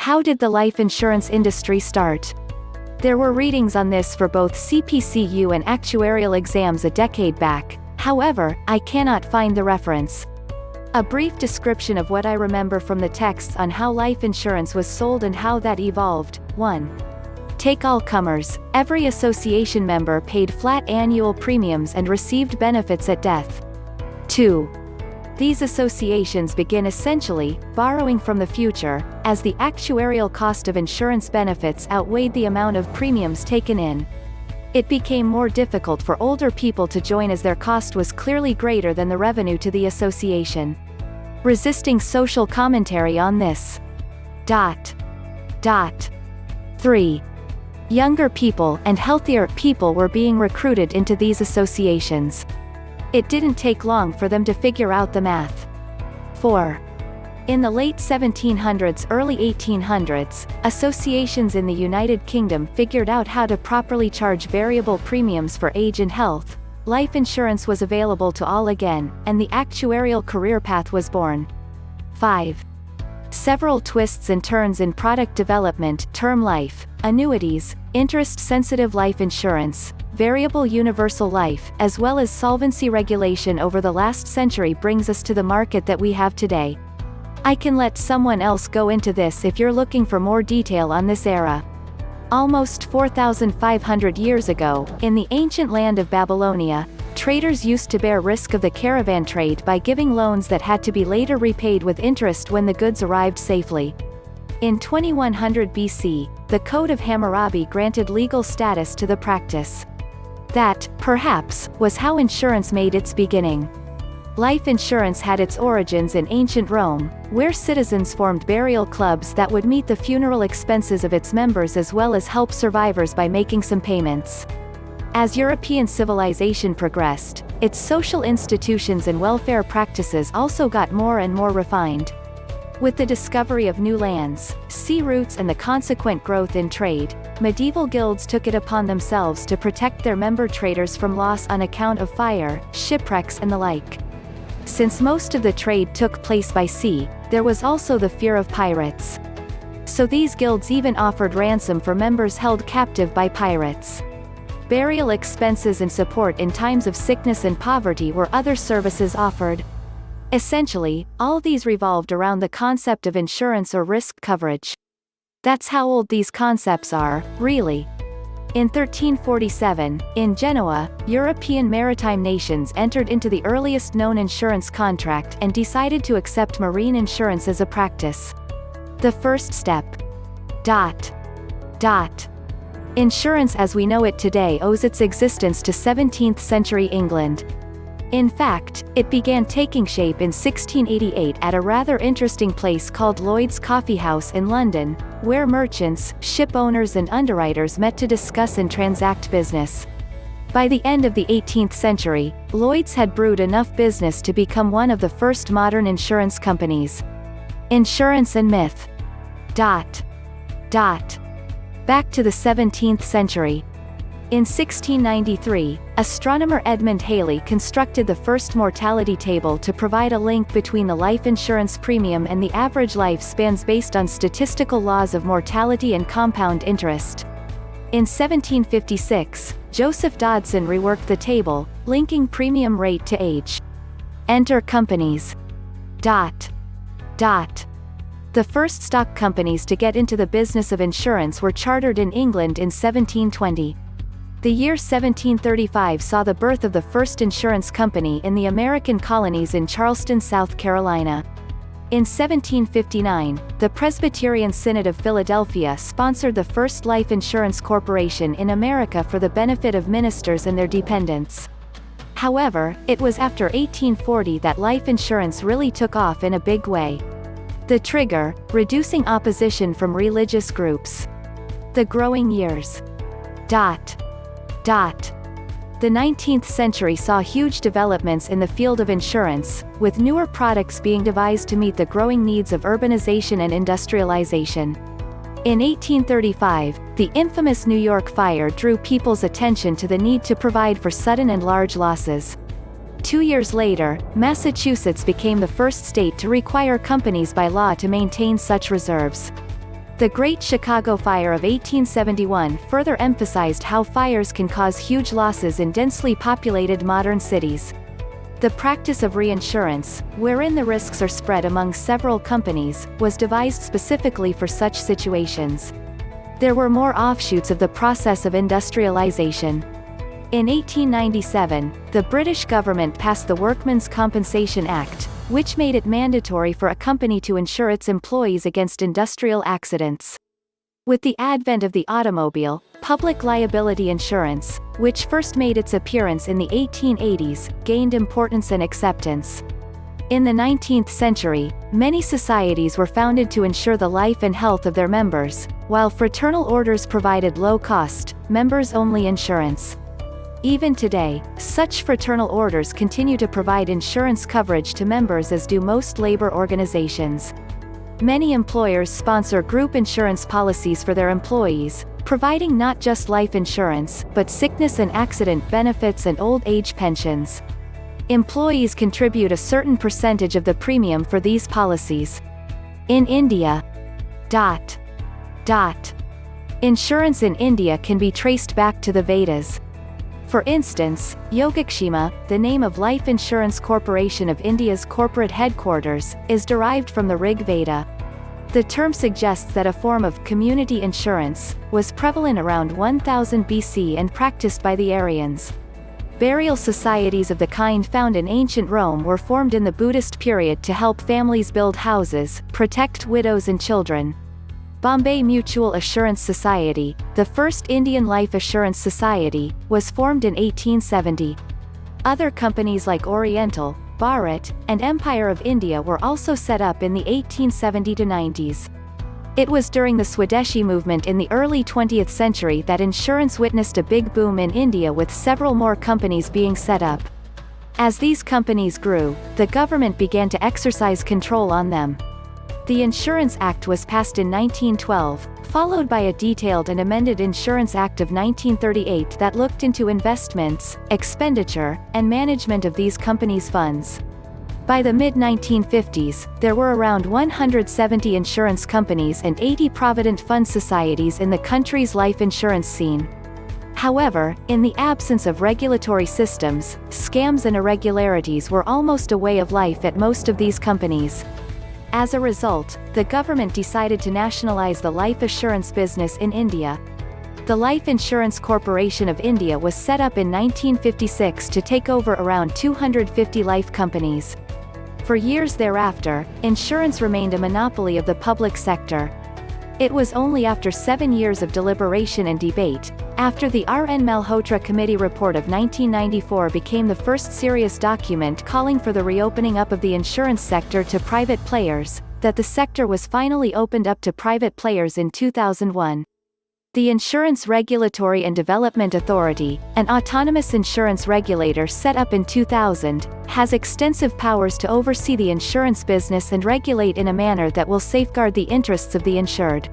How did the life insurance industry start? There were readings on this for both CPCU and actuarial exams a decade back, however, I cannot find the reference. A brief description of what I remember from the texts on how life insurance was sold and how that evolved. 1. Take all comers. Every association member paid flat annual premiums and received benefits at death. 2. These associations begin essentially borrowing from the future, as the actuarial cost of insurance benefits outweighed the amount of premiums taken in. It became more difficult for older people to join as their cost was clearly greater than the revenue to the association. Resisting social commentary on this. 3. Younger people and healthier people were being recruited into these associations. It didn't take long for them to figure out the math. 4. In the late 1700s, early 1800s, associations in the United Kingdom figured out how to properly charge variable premiums for age and health. Life insurance was available to all again, and the actuarial career path was born. 5. Several twists and turns in product development, term life, annuities, interest-sensitive life insurance, variable universal life, as well as solvency regulation over the last century brings us to the market that we have today. I can let someone else go into this if you're looking for more detail on this era. Almost 4,500 years ago, in the ancient land of Babylonia, traders used to bear risk of the caravan trade by giving loans that had to be later repaid with interest when the goods arrived safely. In 2100 BC, the Code of Hammurabi granted legal status to the practice. That, perhaps, was how insurance made its beginning. Life insurance had its origins in ancient Rome, where citizens formed burial clubs that would meet the funeral expenses of its members as well as help survivors by making some payments. As European civilization progressed, its social institutions and welfare practices also got more and more refined. With the discovery of new lands, sea routes and the consequent growth in trade, medieval guilds took it upon themselves to protect their member traders from loss on account of fire, shipwrecks and the like. Since most of the trade took place by sea, there was also the fear of pirates. So these guilds even offered ransom for members held captive by pirates. Burial expenses and support in times of sickness and poverty were other services offered. Essentially, all these revolved around the concept of insurance or risk coverage. That's how old these concepts are, really. In 1347, in Genoa, European maritime nations entered into the earliest known insurance contract and decided to accept marine insurance as a practice. The first step. Insurance as we know it today owes its existence to 17th century England. In fact, it began taking shape in 1688 at a rather interesting place called Lloyd's Coffee House in London, where merchants, ship owners and underwriters met to discuss and transact business. By the end of the 18th century, Lloyd's had brewed enough business to become one of the first modern insurance companies. Insurance and myth. Back to the 17th century. In 1693, astronomer Edmund Halley constructed the first mortality table to provide a link between the life insurance premium and the average lifespans based on statistical laws of mortality and compound interest. In 1756, Joseph Dodson reworked the table, linking premium rate to age. Enter companies. The first stock companies to get into the business of insurance were chartered in England in 1720. The year 1735 saw the birth of the first insurance company in the American colonies in Charleston, South Carolina. In 1759, the Presbyterian Synod of Philadelphia sponsored the first life insurance corporation in America for the benefit of ministers and their dependents. However, it was after 1840 that life insurance really took off in a big way. The trigger, reducing opposition from religious groups. The growing years. The 19th century saw huge developments in the field of insurance, with newer products being devised to meet the growing needs of urbanization and industrialization. In 1835, the infamous New York fire drew people's attention to the need to provide for sudden and large losses. 2 years later, Massachusetts became the first state to require companies by law to maintain such reserves. The Great Chicago Fire of 1871 further emphasized how fires can cause huge losses in densely populated modern cities. The practice of reinsurance, wherein the risks are spread among several companies, was devised specifically for such situations. There were more offshoots of the process of industrialization. In 1897, the British government passed the Workmen's Compensation Act, which made it mandatory for a company to insure its employees against industrial accidents. With the advent of the automobile, public liability insurance, which first made its appearance in the 1880s, gained importance and acceptance. In the 19th century, many societies were founded to ensure the life and health of their members, while fraternal orders provided low-cost, members-only insurance. Even today, such fraternal orders continue to provide insurance coverage to members, as do most labor organizations. Many employers sponsor group insurance policies for their employees, providing not just life insurance, but sickness and accident benefits and old age pensions. Employees contribute a certain percentage of the premium for these policies. In India, insurance in India can be traced back to the Vedas. For instance, Yogakshema, the name of Life Insurance Corporation of India's corporate headquarters, is derived from the Rig Veda. The term suggests that a form of community insurance was prevalent around 1000 BC and practiced by the Aryans. Burial societies of the kind found in ancient Rome were formed in the Buddhist period to help families build houses, protect widows and children. Bombay Mutual Assurance Society, the first Indian life assurance society, was formed in 1870. Other companies like Oriental, Bharat, and Empire of India were also set up in the 1870s. It was during the Swadeshi movement in the early 20th century that insurance witnessed a big boom in India, with several more companies being set up. As these companies grew, the government began to exercise control on them. The Insurance Act was passed in 1912, followed by a detailed and amended Insurance Act of 1938 that looked into investments, expenditure, and management of these companies' funds. By the mid-1950s, there were around 170 insurance companies and 80 provident fund societies in the country's life insurance scene. However, in the absence of regulatory systems, scams and irregularities were almost a way of life at most of these companies. As a result, the government decided to nationalize the life assurance business in India. The Life Insurance Corporation of India was set up in 1956 to take over around 250 life companies. For years thereafter, insurance remained a monopoly of the public sector. It was only after 7 years of deliberation and debate, after the R.N. Malhotra Committee report of 1994 became the first serious document calling for the reopening up of the insurance sector to private players, that the sector was finally opened up to private players in 2001. The Insurance Regulatory and Development Authority, an autonomous insurance regulator set up in 2000, has extensive powers to oversee the insurance business and regulate in a manner that will safeguard the interests of the insured.